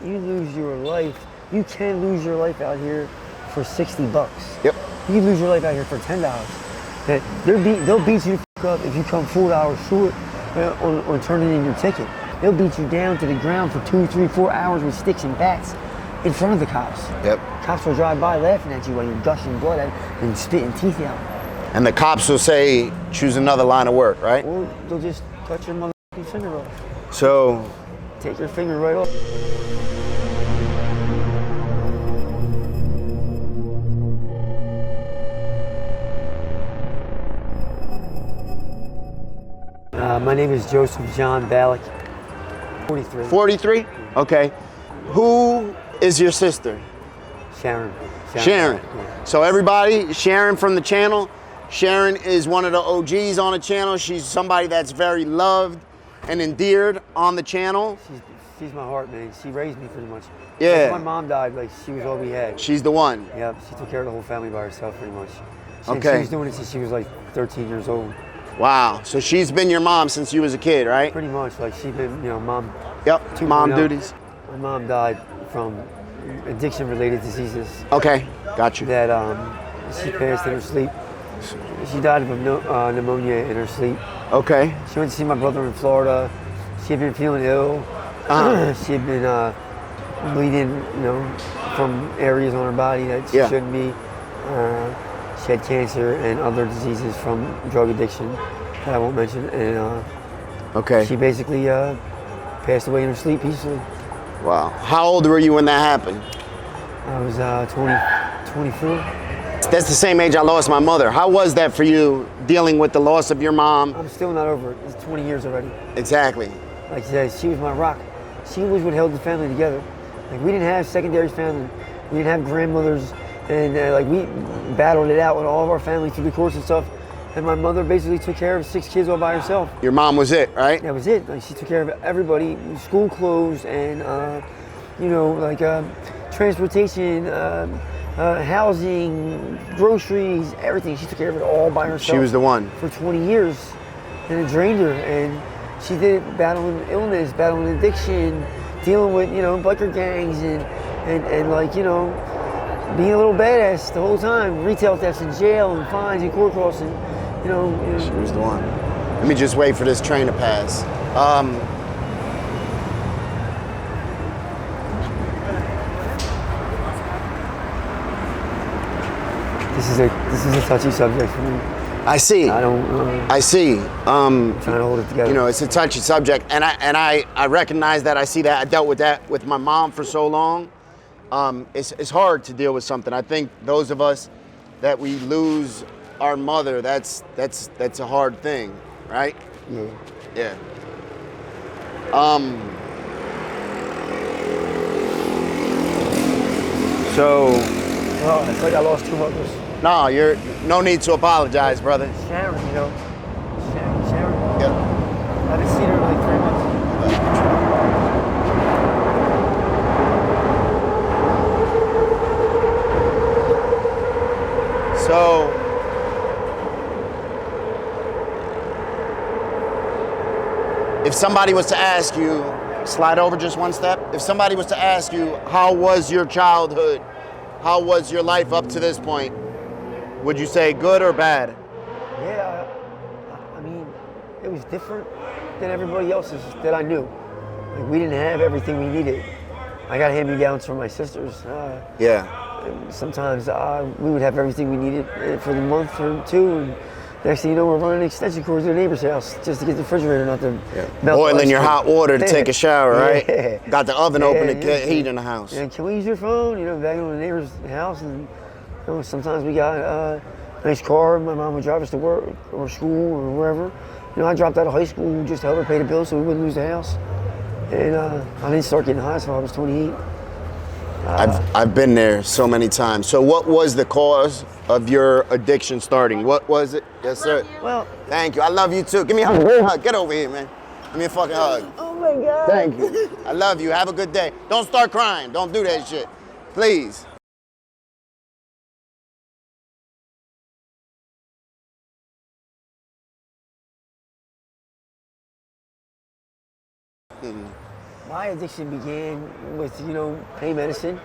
you lose your life. You can lose your life out here for $60. Yep. You can lose your life out here for $10. They'll beat you the fuck up if you come 4 hours short on turning in your ticket. They'll beat you down to the ground for 2, 3, 4 hours with sticks and bats in front of the cops. Yep. Cops will drive by laughing at you while you're gushing blood out and spitting teeth out. And the cops will say, choose another line of work, right? Or they'll just cut your motherfucking finger off. So, take your finger right off. My name is Joseph John Ballack, 43. 43? Okay. Who is your sister? Sharon. Sharon. Yeah. So everybody, Sharon from the channel. Sharon is one of the OGs on the channel. She's somebody that's very loved and endeared on the channel. She's my heart, man. She raised me pretty much. Yeah. When my mom died, like, she was all we had. She's the one. Yep, she took care of the whole family by herself pretty much. Okay. She was doing it since she was like 13 years old. Wow. So she's been your mom since you was a kid, right? Pretty much. Like, she's been, mom. Yep. Mom duties. My mom died from addiction-related diseases. Okay. Got you. That she passed in her sleep. She died of pneumonia in her sleep. Okay. She went to see my brother in Florida. She had been feeling ill. She had been bleeding, from areas on her body that she shouldn't be. She had cancer and other diseases from drug addiction that I won't mention. And okay. She basically passed away in her sleep peacefully. Wow. How old were you when that happened? I was 24. That's the same age I lost my mother. How was that for you, dealing with the loss of your mom? I'm still not over it. It's 20 years already. Exactly. Like I said, she was my rock. She was what held the family together. Like, we didn't have secondary family. We didn't have grandmothers. And like, we battled it out with all of our family through the course and stuff. And my mother basically took care of 6 kids all by herself. Your mom was it, right? That was it. Like, she took care of everybody. School clothes and, transportation, housing, groceries, everything. She took care of it all by herself. She was the one. For 20 years. And it drained her. And she did it battling illness, battling addiction, dealing with, biker gangs and being a little badass the whole time. Retail thefts in jail and fines and court costs and, She was the one. Let me just wait for this train to pass. This is a touchy subject for me. I see. I see. I'm trying to hold it together. It's a touchy subject, and I recognize that. I see that. I dealt with that with my mom for so long. It's hard to deal with something. I think those of us that we lose our mother, that's a hard thing, right? Yeah. Yeah. So. Oh, it's like I lost 2 mothers. No, you're no need to apologize, brother. Sharon, Sharon. Yeah. I haven't seen her in like 3 months. So, if somebody was to ask you, slide over just one step. If somebody was to ask you, how was your childhood? How was your life up to this point? Would you say good or bad? Yeah, I mean, it was different than everybody else's that I knew. Like, we didn't have everything we needed. I got hand-me-downs from my sisters. Yeah. Sometimes we would have everything we needed for the month or 2, and next thing you know, we're running extension cords to the neighbor's house just to get the refrigerator not to melt. Boiling your hot water to take a shower, right? Yeah. Got the oven open to get heat in the house. Yeah, can we use your phone? Back in the neighbor's house, and sometimes we got a nice car. My mom would drive us to work or school or wherever. I dropped out of high school, just helped her pay the bills so we wouldn't lose the house. And I didn't start getting high until I was 28. I've been there so many times. So what was the cause of your addiction starting? What was it? Yes, sir. Well, thank you. I love you too. Give me a hug. Get over here, man. Give me a fucking hug. Oh my God. Thank you. I love you. Have a good day. Don't start crying. Don't do that shit. Please. My addiction began with, pain medicine,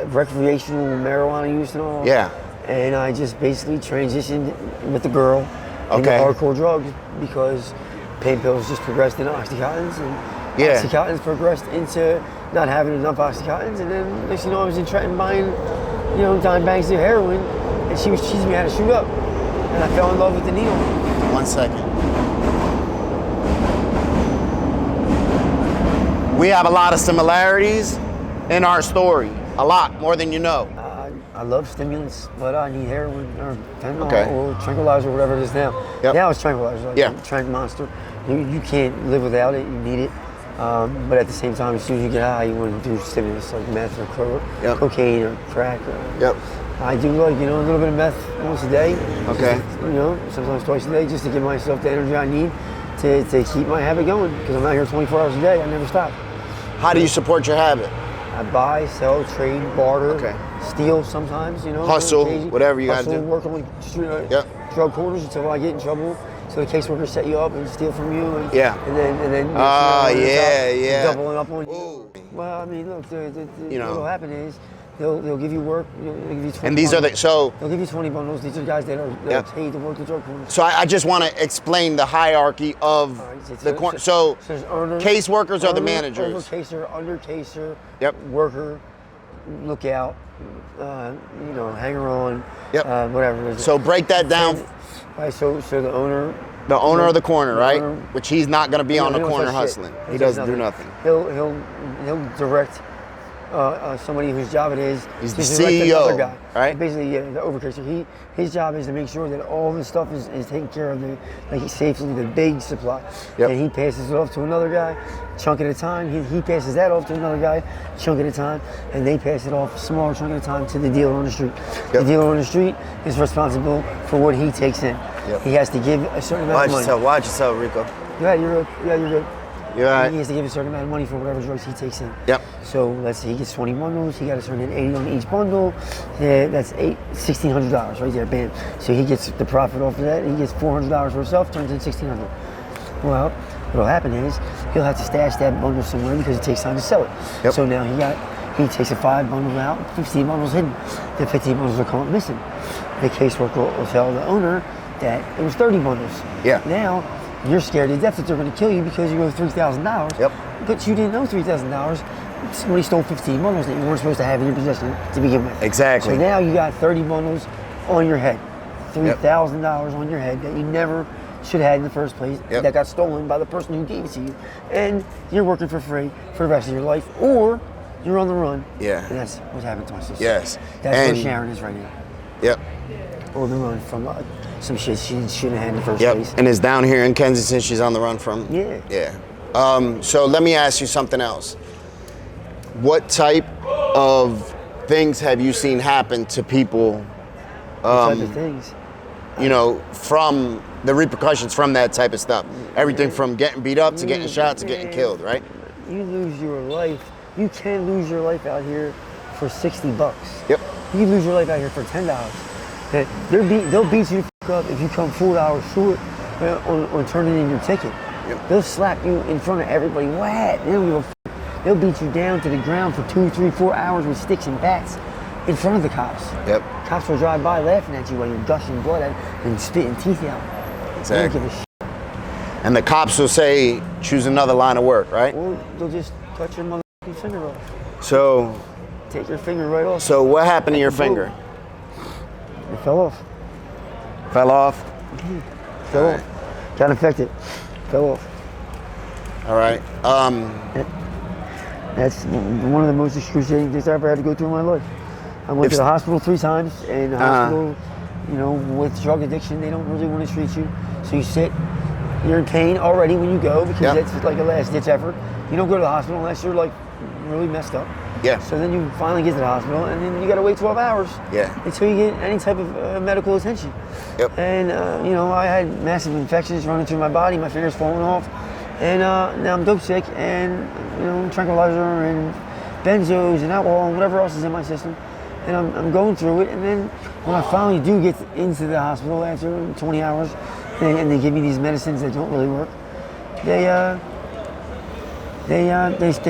recreational marijuana use and all. Yeah. And I just basically transitioned with the girl into Okay. hardcore drugs because pain pills just progressed into Oxycontins, and Yeah. Oxycontins progressed into not having enough Oxycontins, and then next thing you know, I was in Trenton buying, dime bags of heroin, and she was teaching me how to shoot up, and I fell in love with the needle. 1 second. We have a lot of similarities in our story. A lot, more than you know. I love stimulants, but I need heroin or fentanyl Okay. or tranquilizer, whatever it is now. Yep. Now it's tranquilizer, like Yeah. Tranq Monster. You can't live without it. You need it. But at the same time, as soon as you get high, you want to do stimulants like meth or Yep. cocaine or crack. Yep. I do like, a little bit of meth once a day. Okay. Just, sometimes twice a day, just to give myself the energy I need to keep my habit going. Because I'm out here 24 hours a day. I never stop. How do you support your habit? I buy, sell, trade, barter, Okay. steal sometimes, Hustle, occasionally. whatever you gotta Hustle, do. work on Yep. drug corners until I get in trouble. So the caseworkers set you up and steal from you. And, Yeah. And then Yeah. doubling up on you. Ooh. Well, I mean, look, You know. what'll happen is they'll give you work. They'll give you 20 And these are bundles. the They'll give you 20 bundles. These are the guys that are Yep. paid to work the drug corners. so I just want to explain the hierarchy of All right, the corner. So there's earner, caseworkers are the earner, managers. Over caser, under caser, Yep. worker, lookout, hanger on, Yep. whatever it is. So break that down. Right, so the owner. The owner of the corner, The right? owner- Which he's not going to be on the He don't corner touch shit. hustling. He does doesn't do nothing. He'll direct somebody whose job it is. He's to the direct CEO, another guy. right? Basically, yeah, the overcaser. His job is to make sure that all the stuff is taken care of, safely, the big supply. Yep. And he passes it off to another guy, chunk at a time. He passes that off to another guy, chunk at a time, and they pass it off a smaller chunk at a time to the dealer on the street. Yep. The dealer on the street is responsible for what he takes in. Yep. He has to give a certain amount of money. Watch yourself, Rico. Yeah, you're good. Yeah, you're good. You're all right. He has to give a certain amount of money for whatever drugs he takes in. Yep. So let's say he gets 20 bundles. He got to turn in 80 on each bundle. Yeah, that's $1,600 right there. Bam. So he gets the profit off of that. He gets $400 for himself. Turns in $1,600. Well, what'll happen is he'll have to stash that bundle somewhere because it takes time to sell it. Yep. So now he takes a 5 bundles out, 15 bundles hidden. The 15 bundles will come up missing. The caseworker will tell the owner that it was 30 bundles. Yeah. Now you're scared to death that they're going to kill you because you owe $3,000. Yep. But you didn't owe $3,000. Somebody stole 15 bundles that you weren't supposed to have in your possession to begin with. Exactly. So now you got 30 bundles on your head. $3,000 on your head that you never should have had in the first place. Yep. That got stolen by the person who gave it to you. And you're working for free for the rest of your life. Or you're on the run. Yeah. And that's what happened to my sister. Yes. That's And- where Sharon is right now. Yep. On the run from some shit she shouldn't have had in the first Yep. place. And it's down here in Kensington. She's on the run from. Yeah. Yeah. So let me ask you something else. What type of things have you seen happen to people? What type of things? From the repercussions from that type of stuff. Everything from getting beat up to getting shot to getting killed, right? You lose your life. You can lose your life out here for $60. Yep. You can lose your life out here for $10. They'll beat you the fuck up if you come 4 hours short on turning in your ticket. Yep. They'll slap you in front of everybody. What? They don't give a fuck. They'll beat you down to the ground for 2, 3, 4 hours with sticks and bats in front of the cops. Yep. Cops will drive by laughing at you while you're gushing blood out and spitting teeth out. They don't Exactly. give a shit. And the cops will say, choose another line of work, right? Or they'll just cut your motherfucking finger off. So Take your finger right off. what happened to your finger? It fell off. Fell off? Fell All right. off. Got infected. Fell off. All right. That's one of the most excruciating things I ever had to go through in my life. I went to the hospital 3 times, and the hospital, with drug addiction, they don't really want to treat you. So you sit, you're in pain already when you go because Yep. it's like a last ditch effort. You don't go to the hospital unless you're like really messed up. Yeah. So then you finally get to the hospital, and then you got to wait 12 hours. Yeah. Until you get any type of medical attention. Yep. And I had massive infections running through my body. My fingers falling off, and now I'm dope sick, and tranquilizer and benzos and alcohol and whatever else is in my system. And I'm going through it, and then when I finally do get into the hospital after 20 hours, and they give me these medicines that don't really work, they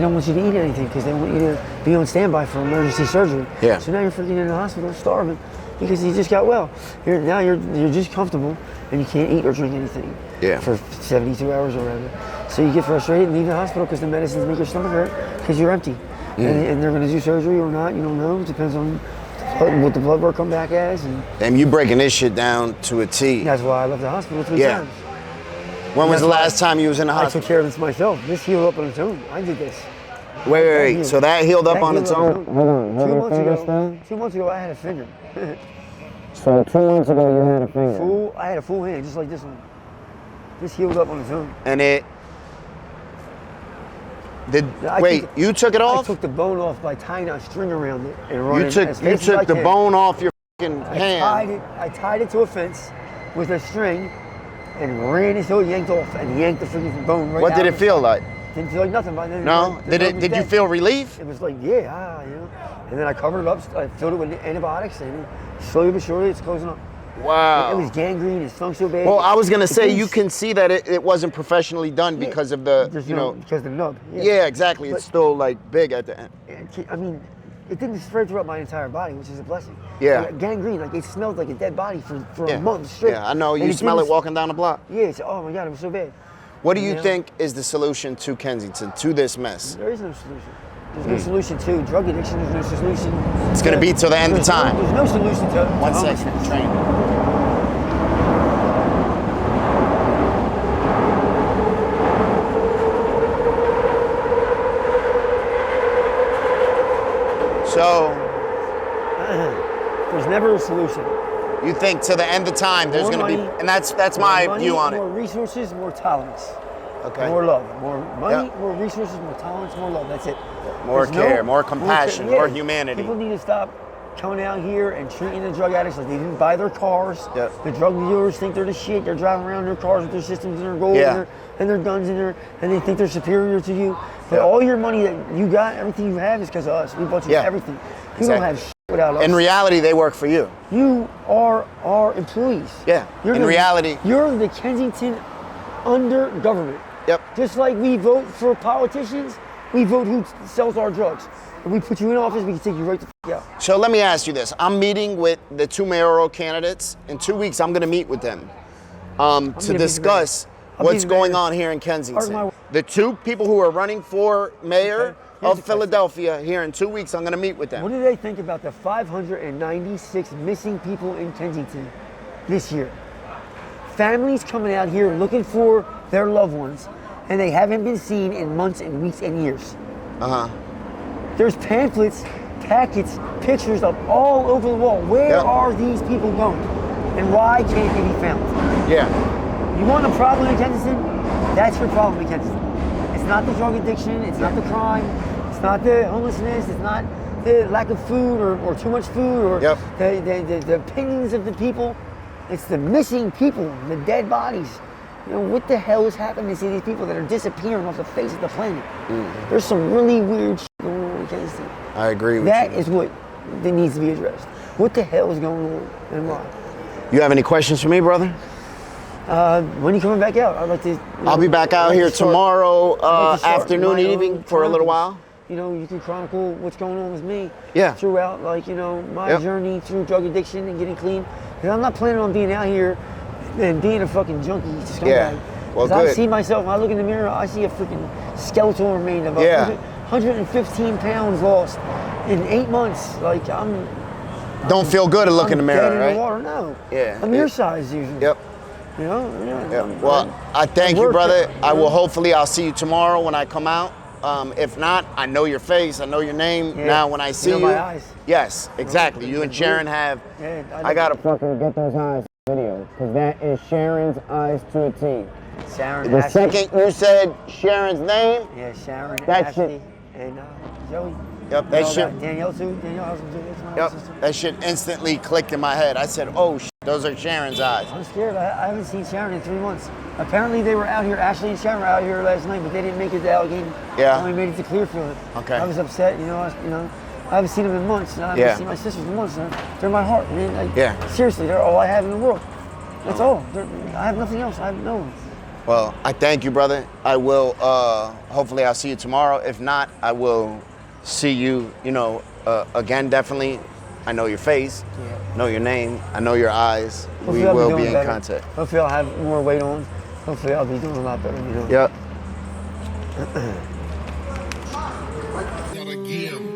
don't want you to eat anything because they want you to be on standby for emergency surgery. Yeah. So now you're freaking in the hospital starving because you just got well. You're just comfortable and you can't eat or drink anything. Yeah. For 72 hours or whatever. So you get frustrated and leave the hospital because the medicines make your stomach hurt because you're empty. And they're going to do surgery or not. You don't know. It depends on what the blood work come back as. And Damn, you breaking this shit down to a T. that's why I left the hospital 3 times. When was the last time you was in the I took hospital? care of this myself. This healed up on its own. I did this. Wait. So that healed up on its own? Hold on. 2 months ago, I had a finger. So 2 months ago you had a finger. I had a full hand, just like this one. This healed up on its own. And it... you took it I off? took the bone off by tying a string around it and running as fast You as I took the can. bone off your fucking hand. I tied it to a fence with a string and ran until it yanked off and yanked the freaking bone right out. What did it feel like? Didn't feel like nothing. By then, No? Did you feel relief? It was like, you know. And then I covered it up, I filled it with antibiotics, and slowly but surely it's closing up. Wow. It was gangrene, it stunk so bad. Well, I was gonna say, you can see that it wasn't professionally done because of the, because of the nub. Yeah, exactly. It's still like big at the end. I mean, it didn't spread throughout my entire body, which is a blessing. Yeah. Like, gangrene, like it smelled like a dead body for a month straight. Yeah, I know. And You smell it didn't- walking down the block. Yeah, oh my God, it was so bad. What do you think is the solution to Kensington, to this mess? There is no solution. There's no solution to drug addiction. There's no solution. It's going to be till the end of time. There's no solution to One second, homelessness. train. So, There's never a solution. you think to the end of time there's More going to be, money, and that's More my money, view on More it. resources, more tolerance. Okay. More love. More money, Yep. more resources, more tolerance, more love. That's it. More There's care, more compassion, more humanity. People need to stop coming out here and treating the drug addicts like they didn't buy their cars. Yep. The drug dealers think they're the shit. They're driving around in their cars with their systems and their gold Yeah. and their guns and they think they're superior to you. But all your money that you got, everything you have is because of us. We bought you everything. You don't have shit without us. In reality, they work for you. You are our employees. Yeah. In reality. You're the Kensington under government. Yep. Just like we vote for politicians, we vote who sells our drugs. If we put you in office, we can take you right the f out. So let me ask you this. I'm meeting with the 2 mayoral candidates. In 2 weeks, I'm going to meet with them to discuss what's going on here in Kensington. The 2 people who are running for mayor of Philadelphia here in 2 weeks, I'm going to meet with them. What do they think about the 596 missing people in Kensington this year? Families coming out here looking for their loved ones, and they haven't been seen in months and weeks and years. There's pamphlets, packets, pictures up all over the wall. Where are these people going? And why can't they be found? Yeah. You want a problem in Kensington? That's your problem in Kensington. It's not the drug addiction, it's not the crime, it's not the homelessness, it's not the lack of food or too much food or the opinions of the people. It's the missing people, the dead bodies. You know, what the hell is happening to these people that are disappearing off the face of the planet? There's some really weird shit going on in Kensington. I agree with That you. is what that needs to be addressed. What the hell is going on and why? You have any questions for me, brother? When are you coming back out? I'd like to. I'll be back out here tomorrow afternoon, evening for a little while. You know, you can chronicle what's going on with me. Yeah. Throughout, like, you know, my journey through drug addiction and getting clean. Because I'm not planning on being out here and being a fucking junkie. Just Well, I good. see myself, when I look in the mirror, I see a freaking skeletal remain of 115 pounds lost in 8 months. Like, Don't feel good to look in the mirror, dead in right? the water, no. Yeah. I'm your size usually. Yep. You know? Well, I thank you, brother. I'll see you tomorrow when I come out. If not, I know your face, I know your name. Now when I see you, my eyes. Yes, exactly. You and Sharon have. I gotta Fucking get those eyes video, because that is Sharon's eyes to a T. Sharon. The Ashley. second you said Sharon's name. Yeah, Sharon, That Ashley, shit- and Joey. Yep, that shit. Danielle too. Danielle Housen too. That's my Yep, sister. that shit instantly clicked in my head. I said, "Oh, those are Sharon's eyes." I'm scared. I haven't seen Sharon in 3 months. Apparently they were out here. Ashley and Sharon were out here last night, but they didn't make it to Allegheny. Yeah. Only made it to Clearfield. Okay. I was upset. I haven't seen them in months. I haven't seen my sisters in months. They're my heart. Seriously, they're all I have in the world. That's all. I have nothing else. I have no one. Well, I thank you, brother. I will, hopefully I'll see you tomorrow. If not, I will see you, again, definitely. I know your face, know your name, I know your eyes. Hopefully we I'll will doing be in better. contact. Hopefully I'll have more weight on. Hopefully I'll be doing a lot better, Yep. Gotta give.